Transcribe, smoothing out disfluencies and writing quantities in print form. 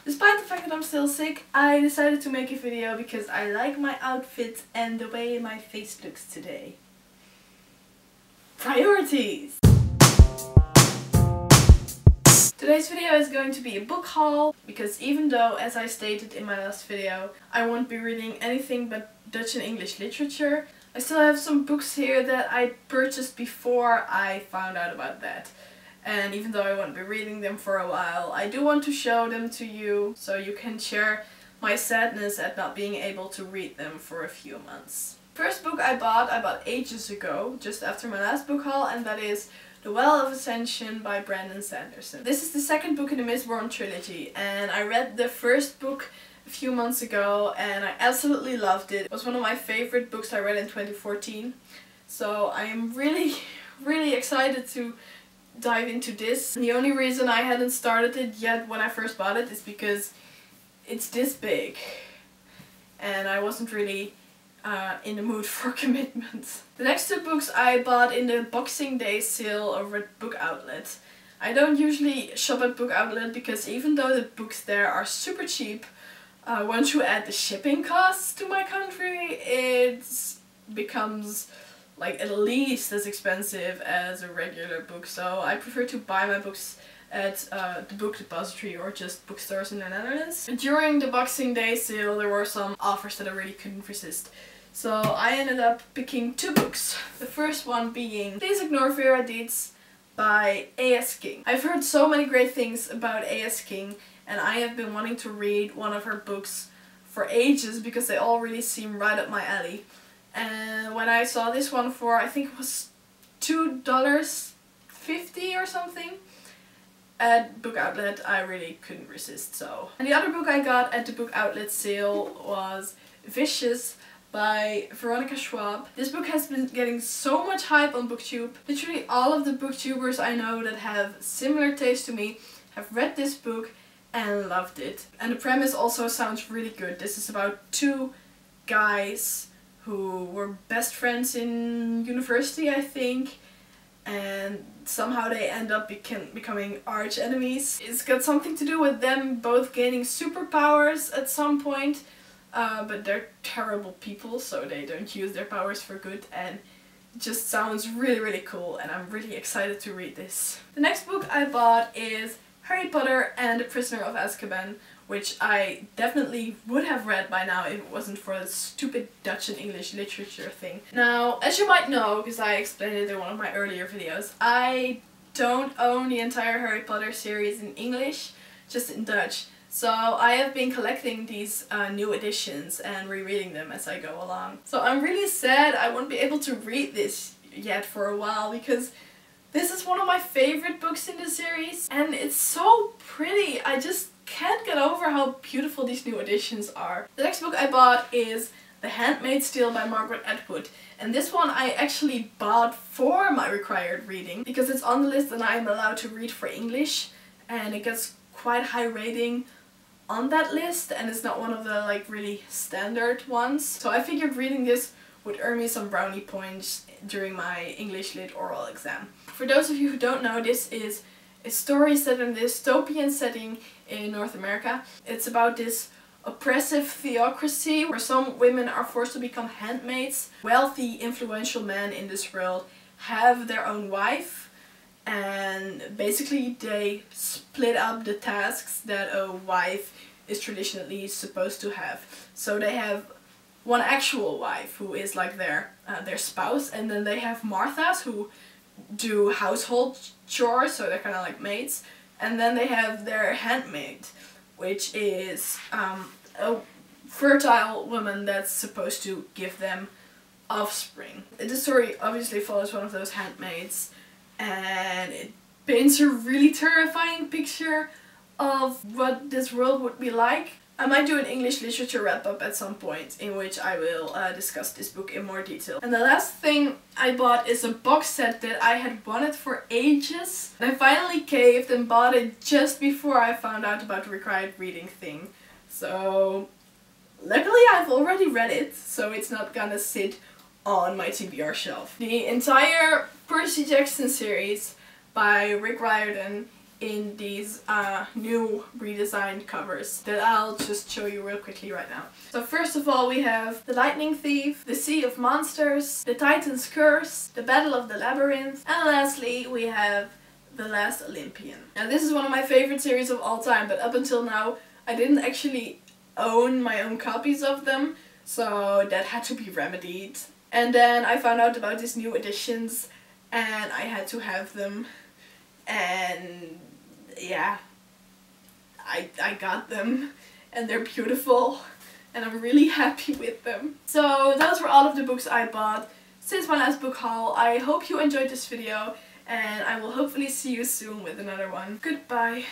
Despite the fact that I'm still sick, I decided to make a video because I like my outfit and the way my face looks today. Priorities! Today's video is going to be a book haul, because even though, as I stated in my last video, I won't be reading anything but Dutch and English literature, I still have some books here that I purchased before I found out about that. And even though I won't be reading them for a while, I do want to show them to you so you can share my sadness at not being able to read them for a few months. First book I bought ages ago, just after my last book haul, and that is The Well of Ascension by Sanderson. This is the second book in the Mistborn trilogy, and I read the first book a few months ago and I absolutely loved it. It was one of my favorite books I read in 2014. So I am really excited to dive into this. And the only reason I hadn't started it yet when I first bought it is because it's this big and I wasn't really in the mood for commitment. The next two books I bought in the Boxing Day sale over at Book Outlet. I don't usually shop at Book Outlet because even though the books there are super cheap, once you add the shipping costs to my country, it becomes like at least as expensive as a regular book. So I prefer to buy my books at the Book Depository or just bookstores in the Netherlands. During the Boxing Day sale there were some offers that I really couldn't resist. So I ended up picking two books. The first one being Please Ignore Vera Dietz by A.S. King. I've heard so many great things about A.S. King and I have been wanting to read one of her books for ages because they all really seem right up my alley. And when I saw this one for, I think it was $2.50 or something at Book Outlet, I really couldn't resist. So, and the other book I got at the Book Outlet sale was Vicious by Veronica Schwab. This book has been getting so much hype on BookTube. Literally all of the booktubers I know that have similar taste to me have read this book and loved it. And the premise also sounds really good. This is about two guys who were best friends in university, I think, and somehow they end up becoming arch enemies. It's got something to do with them both gaining superpowers at some point, but they're terrible people, so they don't use their powers for good, and it just sounds really cool, and I'm really excited to read this. The next book I bought is Harry Potter and the Prisoner of Azkaban, which I definitely would have read by now if it wasn't for the stupid Dutch and English literature thing. Now, as you might know, because I explained it in one of my earlier videos, I don't own the entire Harry Potter series in English, just in Dutch. So I have been collecting these new editions and rereading them as I go along. So I'm really sad I won't be able to read this yet for a while because this is one of my favorite books in the series and it's so pretty. I just can't get over how beautiful these new editions are. The next book I bought is The Handmade by Margaret Atwood, and this one I actually bought for my required reading because it's on the list and I'm allowed to read for English, and it gets quite high rating on that list and it's not one of the like really standard ones. So I figured reading this would earn me some brownie points during my English Lit oral exam. For those of you who don't know, this is a story set in a dystopian setting in North America. It's about this oppressive theocracy where some women are forced to become handmaids. Wealthy, influential men in this world have their own wife, and basically they split up the tasks that a wife is traditionally supposed to have. So they have one actual wife who is like their spouse, and then they have Marthas who do household chores, so they're kind of like maids, and then they have their handmaid, which is a fertile woman that's supposed to give them offspring. The story obviously follows one of those handmaids and it paints a really terrifying picture of what this world would be like. I might do an English literature wrap-up at some point in which I will discuss this book in more detail. And the last thing I bought is a box set that I had wanted for ages. And I finally caved and bought it just before I found out about the required reading thing. So luckily I've already read it, so it's not gonna sit on my TBR shelf. The entire Percy Jackson series by Rick Riordan in these new redesigned covers that I'll just show you real quickly right now. So first of all we have The Lightning Thief, The Sea of Monsters, The Titan's Curse, The Battle of the Labyrinth, and lastly we have The Last Olympian. Now this is one of my favorite series of all time, but up until now I didn't actually own my own copies of them, so that had to be remedied. And then I found out about these new editions and I had to have them, and yeah, I got them and they're beautiful and I'm really happy with them. So those were all of the books I bought since my last book haul. I hope you enjoyed this video and I will hopefully see you soon with another one. Goodbye.